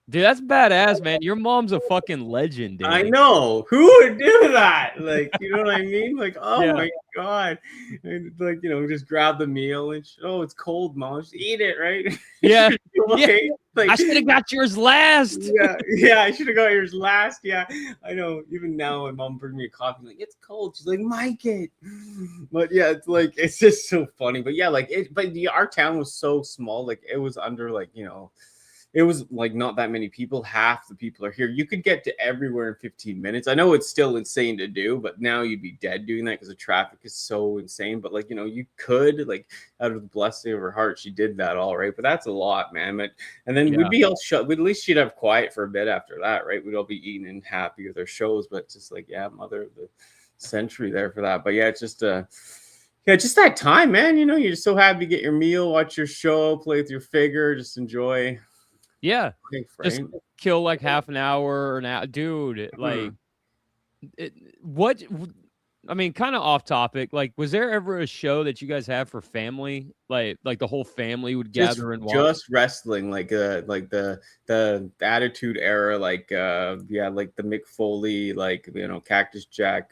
Dude, that's badass, man. Your mom's a fucking legend, dude. I know. Who would do that? Like, you know what I mean? Like, oh Yeah. my God. And like, just grab the meal and it's cold, Mom. Just eat it, right? Yeah. Okay. Like, I should have got yours last. Yeah, I should have got yours last. Yeah, I know. Even now, my mom brings me a coffee. Like, it's cold. She's like, Mike it. But yeah, it's just so funny. But yeah, our town was so small. Like, it was under it was like not that many people. Half the people are here. You could get to everywhere in 15 minutes. I know it's still insane to do, but now you'd be dead doing that because the traffic is so insane. But you could, like, out of the blessing of her heart, she did that all right. But that's a lot, man. And then we'd be all shut. At least she'd have quiet for a bit after that, right? We'd all be eating and happy with our shows. But just like, yeah, mother of the century there for that. But yeah, it's just just that time, man. You're just so happy to get your meal, watch your show, play with your figure, just enjoy. Yeah, just kill like half an hour or an hour, dude. Like, I mean, kind of off topic. Like, was there ever a show that you guys have for family? Like the whole family would gather and watch? Just wrestling, like the Attitude Era, like like the Mick Foley, like Cactus Jack,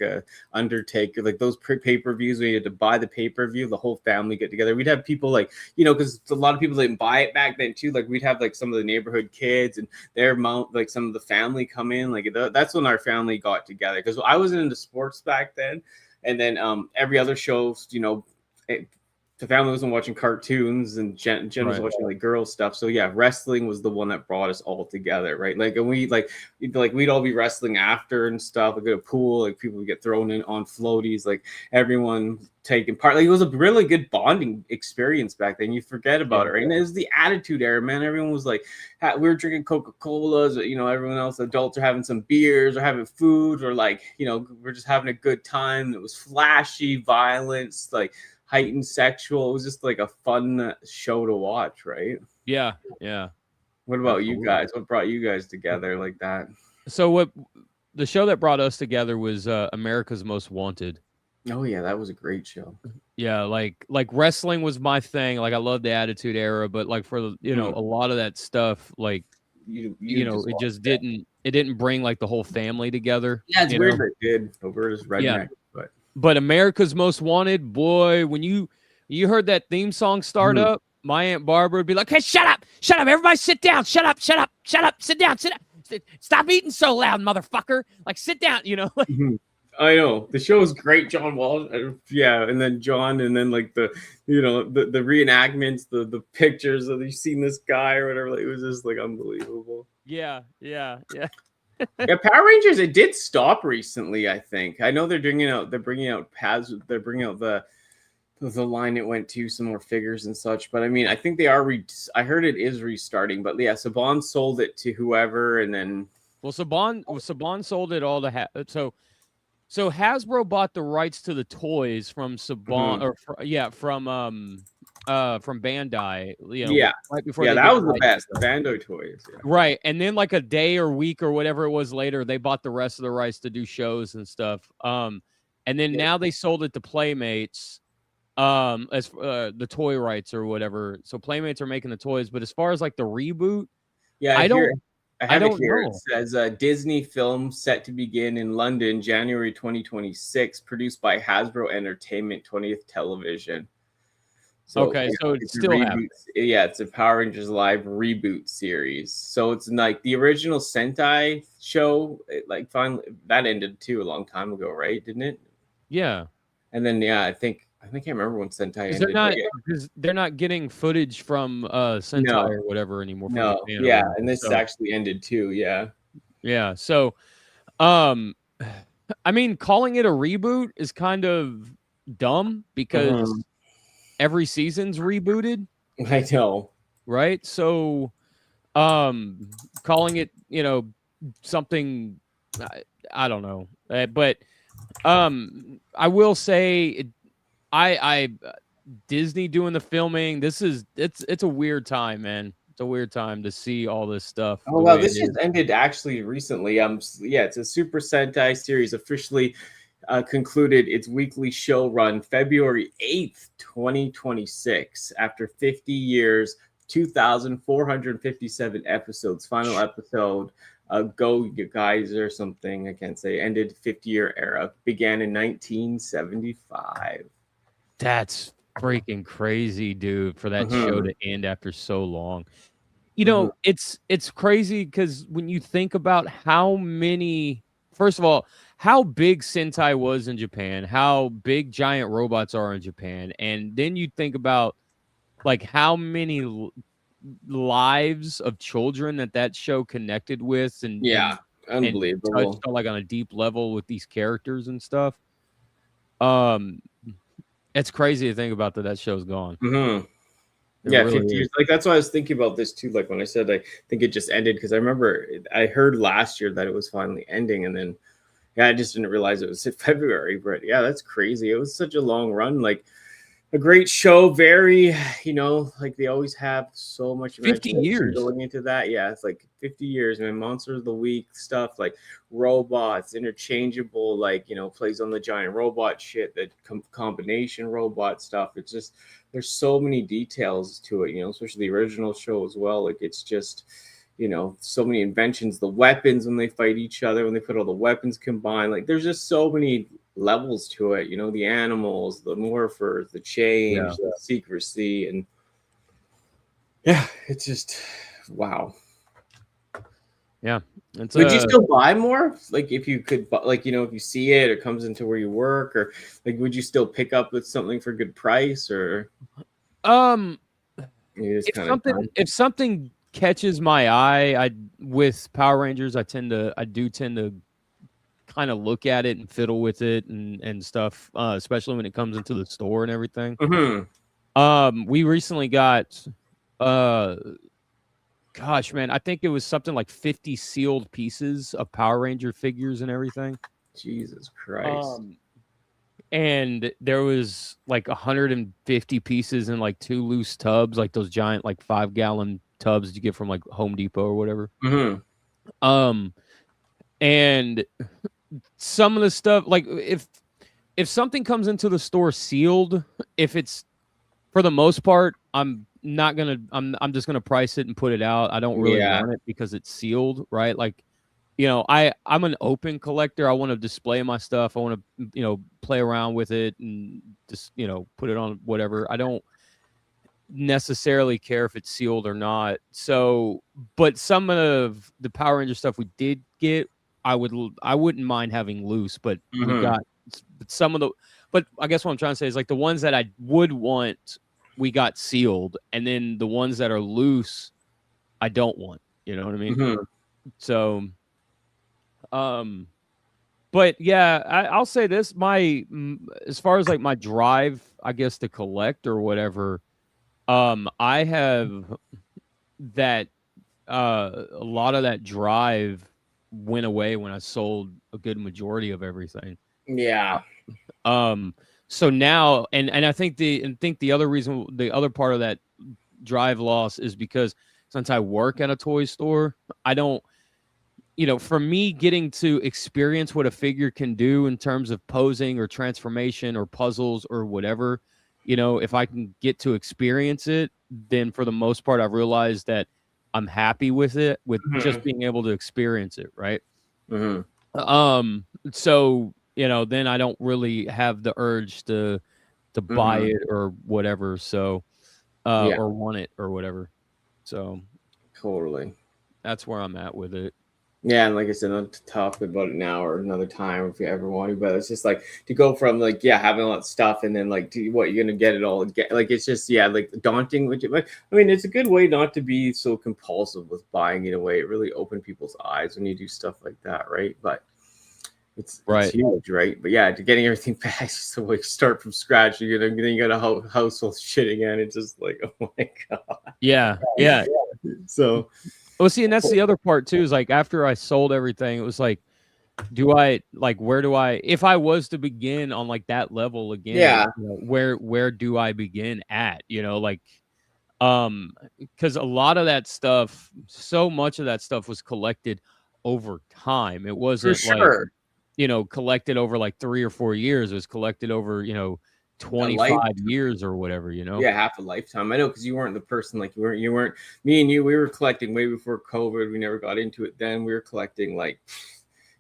Undertaker, like those pay-per-views where you had to buy the pay-per-view, the whole family get together. We'd have people like because a lot of people didn't buy it back then too. Like we'd have like some of the neighborhood kids and their like some of the family come in. Like that's when our family got together because I wasn't into sports back then, and then every other show, the family wasn't watching cartoons and Jen was watching like girl stuff. So yeah, wrestling was the one that brought us all together, right? Like, and we'd all be wrestling after and stuff. Like at a pool, like people would get thrown in on floaties, like everyone taking part. Like it was a really good bonding experience back then. You forget about it, right? And it was the Attitude Era, man. Everyone was like, we were drinking Coca-Colas, everyone else, adults are having some beers or having food or like, we're just having a good time. It was flashy, violence, like heightened sexual. It was just like a fun show to watch, right? Yeah. What about you guys? What brought you guys together like that? So the show that brought us together was America's Most Wanted. Oh yeah, that was a great show. Yeah, like wrestling was my thing. Like I loved the Attitude Era, but like for a lot of that stuff, like it just didn't bring like the whole family together. Yeah, it's weird that it did, but we're just redneck. But America's Most Wanted, boy, when you heard that theme song start up, my Aunt Barbara would be like, "Hey, shut up, everybody, sit down, shut up, sit down, stop eating so loud, motherfucker, like sit down," I know the show is great, John Wall. Yeah, and then John, and then like the the reenactments, the pictures of you've seen this guy or whatever. Like, it was just like unbelievable. Yeah. Yeah, Power Rangers. It did stop recently. I think I know they're bringing out paths. They're bringing out the line it went to, some more figures and such. But I mean, I think they are. I heard it is restarting. But yeah, Saban sold it to whoever, and then Saban sold it all to So Hasbro bought the rights to the toys from Saban from Bandai. Right before that was the best, the Bandai toys. Yeah. Right, and then like a day or week or whatever it was later, they bought the rest of the rights to do shows and stuff. And then now they sold it to Playmates, as the toy rights or whatever. So Playmates are making the toys, but as far as like the reboot, Yeah, I here don't I I have it don't here. It know. says Disney film set to begin in London, January 2026, produced by Hasbro Entertainment, 20th Television. So Okay, so it's it's a still reboot. happening. Yeah, it's a Power Rangers live reboot series. So it's like the original Sentai show. Like finally that ended too a long time ago, right? Didn't it? Yeah. And then I can't remember when Sentai Because ended, but yeah, they're not getting footage from Sentai no, or whatever anymore from no, Japan or yeah, whatever. and this So actually ended too. Yeah, yeah. So um I mean calling it a reboot is kind of dumb because Mhm. every season's rebooted, I know. right? So calling it, something I don't know. But I will say I Disney doing the filming. It's a weird time, man. It's a weird time to see all this stuff Oh the wow, way it this just is. ended actually recently. Yeah, it's a Super Sentai series officially concluded its weekly show run February 8th, 2026, after 50 years, 2,457 episodes. Final episode, Go You Guys or something, I can't say, ended 50-year era, began in 1975. That's freaking crazy, dude, for that show Mhm, to end after so long. mhm. It's crazy because when you think about how many, first of all, how big Sentai was in Japan, how big giant robots are in Japan, and then you think about like how many lives of children that show connected with Yeah, and touched unbelievable. on like on a deep level with these characters and stuff. Um, it's crazy to think about that show's gone. Mhm. It Yeah, really 50 is. years. Like that's why I was thinking about this too. Like when I said I think it just ended because I remember I heard last year that it was finally ending, and then yeah, I just didn't realize it was in February. But yeah, that's crazy. It was such a long run. Like a great show, very, like they always have so much 50 imagination years. going into that. Yeah, it's like 50 years, man. Monsters of the Week stuff, like robots, interchangeable, like, plays on the giant robot shit, that combination robot stuff. It's just, there's so many details to it, especially the original show as well. Like, it's just, so many inventions, the weapons when they fight each other, when they put all the weapons combined, like there's just so many levels to it, the animals, the morphers, the Yeah. change, the secrecy, and yeah, it's just wow. Yeah. It's Would you still buy more? Like if you could, like if you see it, or comes into where you work, or like, would you still pick up with something for a good price, or um you just kind of done? if something catches my eye, I with Power Rangers, I do tend to kind of look at it and fiddle with it and stuff, especially when it comes into the store and everything. Mm-hmm. We recently got uh gosh, man, I think it was something like 50 sealed pieces of Power Ranger figures and everything. Jesus Christ. Um and there was like 150 pieces in like 2 loose tubs, like those giant like 5-gallon tubs you get from like Home Depot or whatever. Mm-hmm. Um and some of the stuff, like if something comes into the store sealed, if it's for the most part, I'm just gonna price it and put it out. I don't really Yeah. want it because it's sealed, right? Like, I'm an open collector. I want to display my stuff. I want to, play around with it and just, put it on whatever. I don't necessarily care if it's sealed or not. So, but some of the Power Ranger stuff we did get, I wouldn't mind having loose, but we Mm-hmm. got some of the, but I guess what I'm trying to say is like the ones that I would want, we got sealed, and then the ones that are loose, I don't want. You know what I mean? Mm-hmm. So, but yeah, I'll say this: as far as like my drive, I guess to collect or whatever, I have that a lot of that drive went away when I sold a good majority of everything. Yeah. So now, and I think the other reason, the other part of that drive loss is because since I work at a toy store, I don't, for me getting to experience what a figure can do in terms of posing or transformation or puzzles or whatever, you know, if I can get to experience it, then for the most part, I've realized that I'm happy with it, with just being able to experience it, right? So, you know, then I don't really have the urge to buy it or whatever. So, or want it or whatever. So Totally. that's where I'm at with it. Yeah, and like I said, not to talk about it now or another time if you ever want to, but it's just like to go from like, yeah, having a lot of stuff and then like, what you're gonna get it all again. Like, it's just, yeah, like daunting. But I mean, it's a good way not to be so compulsive with buying it away. It really opened people's eyes when you do stuff like that, right? But it's huge, right? But yeah, to getting everything back, just to like start from scratch, then you got a household shit again. It's just like, oh my god. Yeah. So. Well, see, and that's the other part too, is like after I sold everything, it was like, where do I, if I was to begin on like that level again, you know, where do I begin at, you know, like, because a lot of that stuff, so much of that stuff was collected over time. It wasn't like, you know, collected over like 3 or 4 years. It was collected over, you know, 25 years or whatever, you know. Yeah, half a lifetime. I know, because you weren't the person, like you weren't me and you. We were collecting way before COVID. We never got into it then. We were collecting like,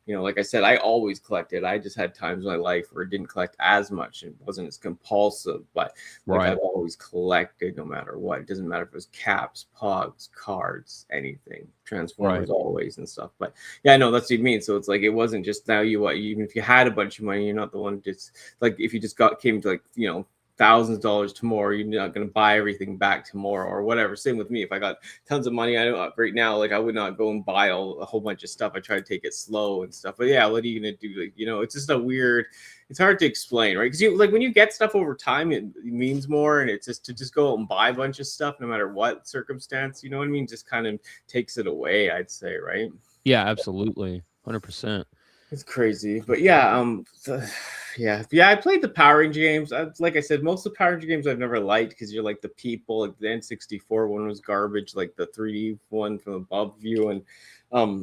you know, like I said, I always collected. I just had times in my life where I didn't collect as much. It wasn't as compulsive, but like I've always collected no matter what. It doesn't matter if it was caps, pogs, cards, anything, Transformers always and stuff. But yeah, no, that's what you mean. So it's like, it wasn't just now even if you had a bunch of money, you're not the one just like, if you just came to like, you know, thousands of dollars tomorrow, you're not going to buy everything back tomorrow or whatever. Same with me. If I got tons of money, I know right now, like I would not go and buy a whole bunch of stuff. I try to take it slow and stuff. But yeah, what are you going to do? Like, you know, it's just it's hard to explain, right? Because you like when you get stuff over time, it means more, and it's just to just go out and buy a bunch of stuff, no matter what circumstance, you know what I mean? Just kind of takes it away, I'd say, right? Yeah, absolutely, 100%. It's crazy, but yeah, I played the Power Ranger games. Like I said, most of the Power Ranger games I've never liked, because you're like the people. Like the N64 one was garbage, like the 3D one from above view, and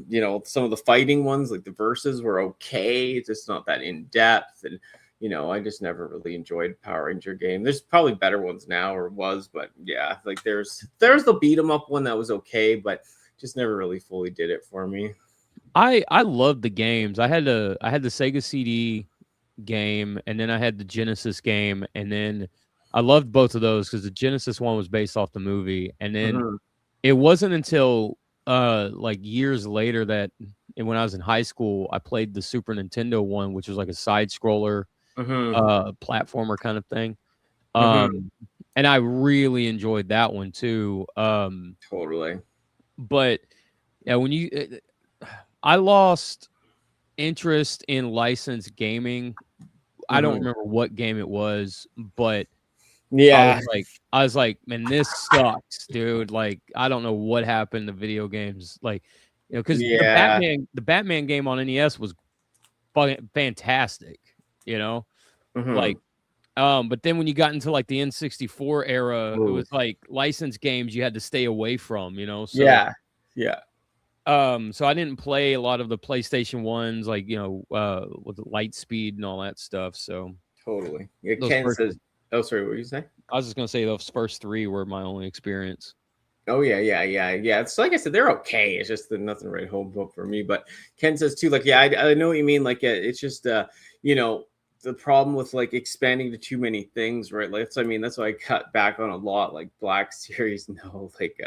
you know, some of the fighting ones, like the verses, were okay. It's just not that in depth, and you know, I just never really enjoyed Power Ranger game. There's probably better ones now, or was, but yeah, like there's the beat 'em up one that was okay, but just never really fully did it for me. I loved the games. I had the Sega CD game, and then I had the Genesis game, and then I loved both of those because the Genesis one was based off the movie, and then it wasn't until like years later that when I was in high school, I played the Super Nintendo one, which was like a side scroller platformer kind of thing. And I really enjoyed that one too. Totally. But yeah, when I lost interest in licensed gaming. I don't remember what game it was, but yeah, I was like, man, this sucks, dude. Like, I don't know what happened to video games. Like, you know, because the Batman game on NES was fucking fantastic, you know, like, but then when you got into like the N64 era, it was like licensed games you had to stay away from, you know. So yeah. So I didn't play a lot of the PlayStation ones, like, you know, with the Lightspeed and all that stuff. So totally. Yeah, Ken says, oh, sorry, what were you saying? I was just gonna say those first 3 were my only experience. Oh yeah. It's like I said, they're okay. It's just nothing right home book for me. But Ken says too, like, yeah, I know what you mean. Like, it's just you know, the problem with like expanding to too many things, right? Like, that's why I cut back on a lot, like Black Series. No, like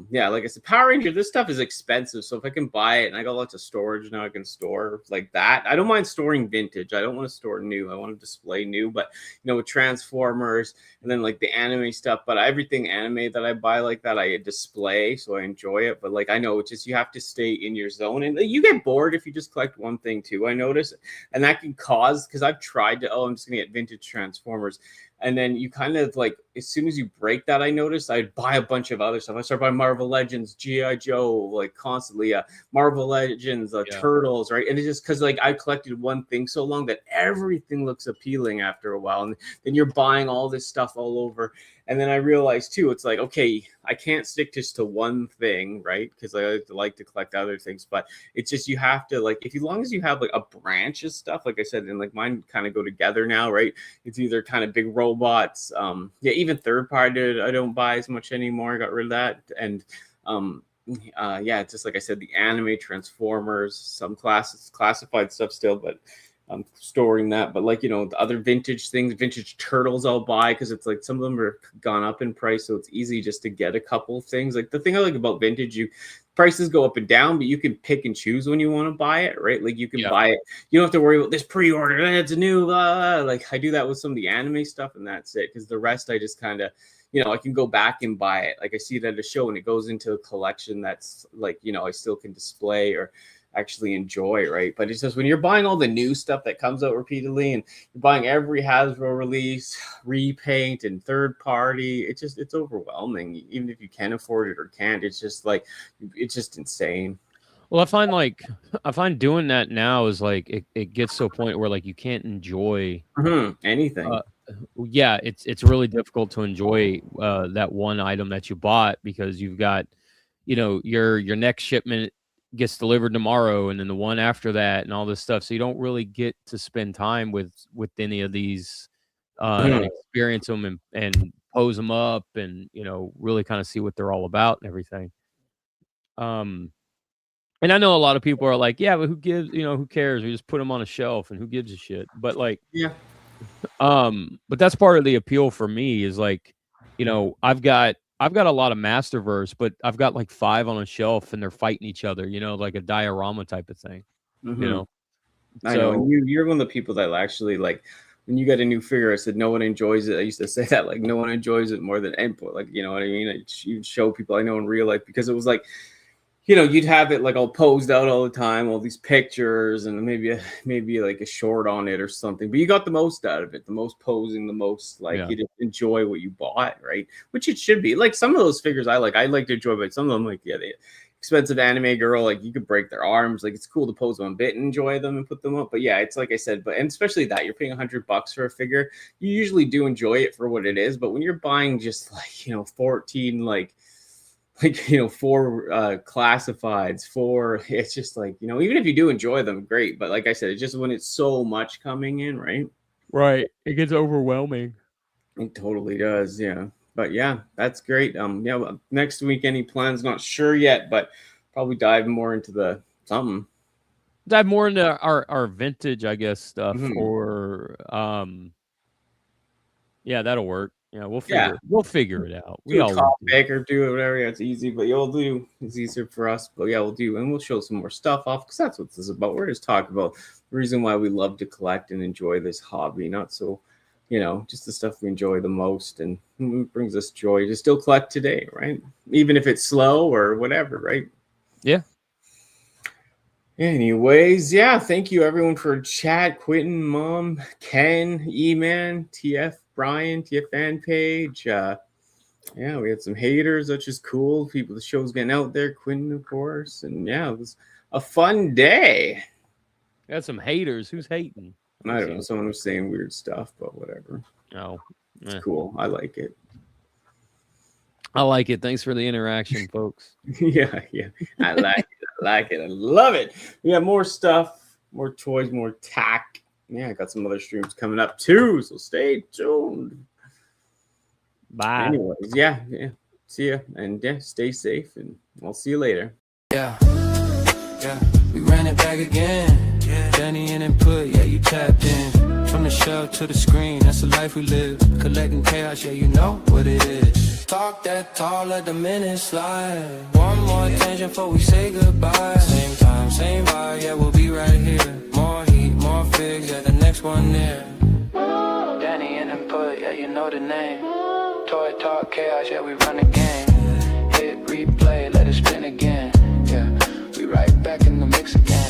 yeah, like I said, Power Ranger, this stuff is expensive. So if I can buy it and I got lots of storage now, I can store like that. I don't mind storing vintage. I don't want to store new. I want to display new. But you know, with Transformers and then like the anime stuff, but everything anime that I buy like that, I display, so I enjoy it. But like, I know it's just you have to stay in your zone, and you get bored if you just collect one thing too. I notice, and that can cause, because I've tried to, I'm just gonna get vintage Transformers. And then you kind of like, as soon as you break that, I noticed I'd buy a bunch of other stuff. I started buying Marvel Legends, G.I. Joe, like constantly, Marvel Legends, Turtles, right? And it's just because like I collected one thing so long that everything looks appealing after a while. And then you're buying all this stuff all over. And then I realized too, it's like, okay, I can't stick just to one thing, right? Because I like to collect other things, but it's just, you have to like, if as long as you have like a branch of stuff, like I said, and like mine kind of go together now, right? It's either kind of big robots, yeah, even third party I don't buy as much anymore. I got rid of that. And yeah, it's just like I said, the anime, Transformers, some classified stuff still, but I'm storing that. But like, the other vintage things, vintage turtles I'll buy, because it's like some of them are gone up in price, so it's easy just to get a couple of things. Like the thing I like about vintage, prices go up and down, but you can pick and choose when you want to buy it, right? Like you can buy it, you don't have to worry about this pre-order, it's a new like I do that with some of the anime stuff, and that's it. Because the rest I just kind of, I can go back and buy it. Like I see it at a show and it goes into a collection that's like, I still can display or actually enjoy, right? But it's just when you're buying all the new stuff that comes out repeatedly, and you're buying every Hasbro release, repaint, and third party, it's overwhelming. Even if you can afford it or can't, it's just like, it's just insane. Well, I find doing that now is like it gets to a point where like you can't enjoy anything. Yeah, it's really difficult to enjoy that one item that you bought, because you've got, your next shipment gets delivered tomorrow, and then the one after that, and all this stuff. So you don't really get to spend time with any of these and experience them and pose them up, and really kind of see what they're all about and everything. And I know a lot of people are like, yeah, but who cares? We just put them on a shelf, and who gives a shit? But like, yeah. But that's part of the appeal for me is like, I've got a lot of Masterverse, but I've got like 5 on a shelf, and they're fighting each other, like a diorama type of thing, I know. And you're one of the people that actually, like, when you get a new figure, I said no one enjoys it. I used to say that, like, no one enjoys it more than input. Like, you know what I mean? You'd show people I know in real life, because it was like, you'd have it like all posed out all the time, all these pictures, and maybe like a short on it or something. But you got the most out of it, the most posing, the most like you just enjoy what you bought, right? Which it should be. Like some of those figures I like to enjoy, but some of them, like, the expensive anime girl, like you could break their arms. Like it's cool to pose them a bit and enjoy them and put them up. But yeah, it's like I said, and especially that you're paying $100 for a figure, you usually do enjoy it for what it is. But when you're buying just like 14 like 4 classifieds, 4, it's just like, even if you do enjoy them, great. But like I said, it's just when it's so much coming in, right? Right. It gets overwhelming. It totally does. Yeah. But yeah, that's great. Yeah. Well, next week, any plans? Not sure yet, but probably dive more into dive more into our vintage, I guess, stuff, or yeah, that'll work. Yeah, we'll figure it out. We all topic or do it, whatever. Yeah, it's easy, but it's easier for us. But yeah, we'll show some more stuff off, because that's what this is about. We're just talking about the reason why we love to collect and enjoy this hobby, not so, just the stuff we enjoy the most and brings us joy to still collect today, right? Even if it's slow or whatever, right? Yeah. Anyways, yeah, thank you everyone for chat. Quentin, Mom, Ken, E-Man, TF, Brian, TF fan page. Yeah, we had some haters, which is cool. People, the show's getting out there. Quentin, of course, and yeah, it was a fun day. Got some haters. Who's hating? I don't know. Someone was saying weird stuff, but whatever. Oh, it's cool. I like it. I like it. Thanks for the interaction, folks. yeah. I like it. I love it. We got more stuff, more toys, more tack. Yeah, I got some other streams coming up too, so stay tuned. Bye. Anyways, yeah. See ya, and stay safe, and I'll see you later. Yeah, we ran it back again. Danni Nput, yeah, you tapped in. From the shelf to the screen, that's the life we live. Collecting chaos, yeah, you know what it is. Talk that tall, let the minutes slide. One more attention before we say goodbye. Same time, same vibe, yeah, we'll be right here. More heat, more figs, yeah, the next one near. Danni Nput, yeah, you know the name. Toy talk, chaos, yeah, we run the game. Hit, replay, let it spin again. Yeah, we right back in the mix again.